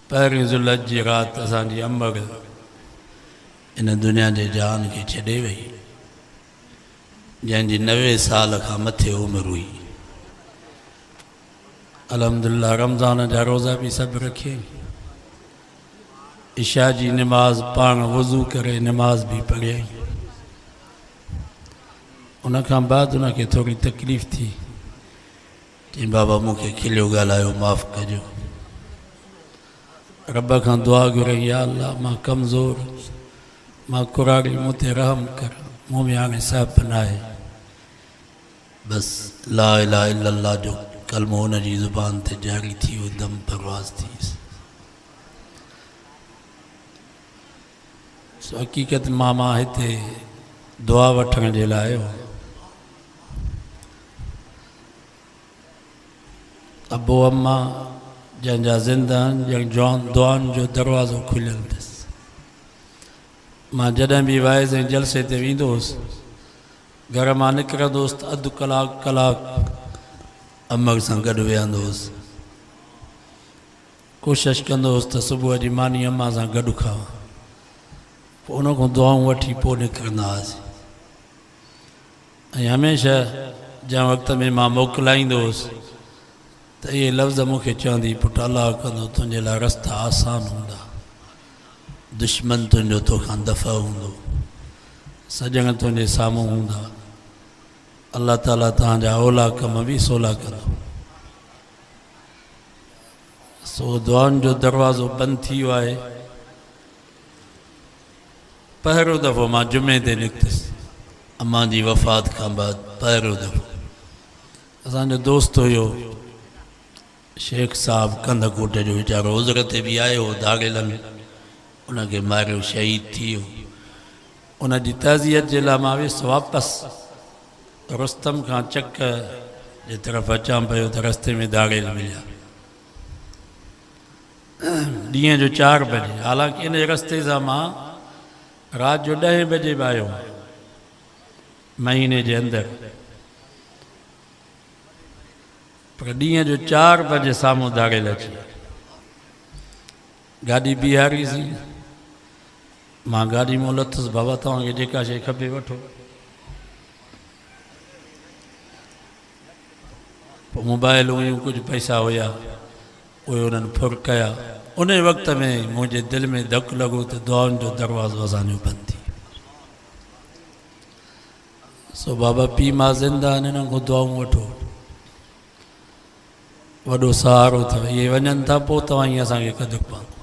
पहिरीं ज़ुल्हज जी राति असांजी अमर इन दुनिया जे जान खे छॾे वई, जंहिंजी 90 साल खां मथे उमिरि हुई। अल्हम्दुलिल्लाह रमज़ान जा रोज़ा भी सब रखे, इशा जी नमाज पाण वज़ू करे नमाज भी पढ़ियई। उन खां बाद उनखे थोड़ी तकलीफ़ थी, चई बाबा मूंखे खिलियो ॻाल्हायो माफ़ कजो। रब खां दुआ घुरई, या अल्लाह मां कमज़ोर, मां कुराड़ी, मूं ते रहम कर, मूं में हाणे साहब नाहे। बस ला इलाहा इल्लल्लाह जो कलमो हुन जी ज़ुबान ते जारी थी वियो, दम परवाज़ थी। हक़ीक़त मां हिते दुआ वठण जे लाइ आयो। अबो अम्मा जंहिंजा ज़िंदा आहिनि, जंहिं दुआनि जो दरवाज़ो खुलियल अथसि। मां जॾहिं बि वाइज़ ऐं जलसे ते वेंदो हुउसि, घर मां निकिरंदो हुउसि त अधु कलाकु अमर सां गॾु वेहंदो हुउसि। कोशिशि कंदो हुउसि त सुबुह जी मानी अम्मा सां गॾु खावां, पोइ उन खां दुआऊं वठी पोइ निकिरंदा हुआसीं। ऐं हमेशह जंहिं वक़्त में मां मोकिलाईंदो हुउसि त इहे लफ़्ज़ मूंखे चवंदी, पुटु अलाह कंदो तुंहिंजे लाइ रस्ता आसान हूंदा, दुश्मन तुंहिंजो तोखां दफ़ा हूंदो, सजण तुंहिंजे साम्हूं हूंदा, अल्लाह ताला तव्हांजा ओला कम बि सवला कंदो। सो दुआनि जो दरवाज़ो बंदि थी वियो आहे। पहिरियों दफ़ो मां जुमे ते निकितुसि, अम्मा जी वफ़ात खां बाद पहिरियों दफ़ो। असांजो दोस्त हुयो शेख साहब कंदकोट जो, वीचारो उज़र ते बि आयो हो दाग़िल में, उनखे मारियो, शहीद थी वियो। उनजी तज़ियत जे लाइ मां वियुसि वापसि रुस्तम खां चक जे तरफ़ अचां पियो त रस्ते में दाग़िल मिलिया। ॾींहं जो 4 बजे, हालांकि इन रस्ते सां मां रात जो 10 बजे भी आयो, महीने के अंदर, पर ॾींहं जो 4 बजे साम्हूं दाग़िल अची। गाड़ी बीहारी सी, मां गाड़ी में लथुसि, बाबा तव्हांखे जेका शइ खपे वठो। पोइ मोबाइल हुयूं, कुछ पैसा हुया, उहे उन्हनि फुर कया। उन वक़्त में मुंहिंजे दिल में धक लॻो त दुआउनि जो दरवाज़ो असांजो बंदि थी। सो बाबा पीउ मां ज़िंदा आहिनि, हिननि खां दुआऊं वठो, वॾो सहारो अथव। इहे वञनि था, पोइ तव्हां ईअं असांखे कदु पवंदो।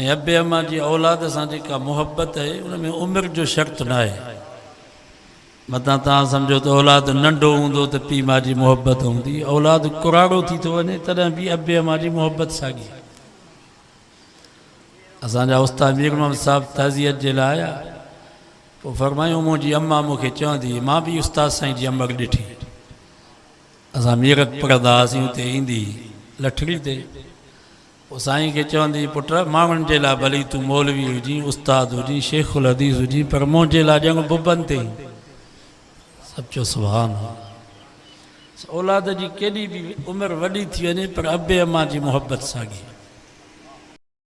ऐं अबे अम्मा जी औलाद सां जेका मुहबत आहे, उन में उमिरि जो शर्त न आहे। मतां तव्हां सम्झो त औलाद नंढो हूंदो त पीउ माउ जी मुहबत हूंदी, औलाद कुराड़ो थी थो वञे तॾहिं बि अबे अम्मा जी मुहबत साॻी। असांजा उस्ताद मीर मोहम्मद साहब ताज़ियत जे लाइ आया, पोइ फरमायूं मुंहिंजी अम्मा मूंखे चवंदी, मां बि उस्ताद साईं जी अमर ॾिठी। असां मीरत पढ़ंदा हुआसीं, उते ईंदी लठड़ी ते, पोइ साईं खे चवंदी, पुट माण्हुनि जे लाइ भली तूं मौलवी हुजी, उस्ताद हुजी, शेखुल हदीस हुजी, पर मुंहिंजे लाइ ॼण बुबनि ते। सभु चयो सुभान अल्लाह। औलाद जी केॾी बि उमिरि वॾी थी वञे, पर अबे अम्मा जी मुहबत साॻी।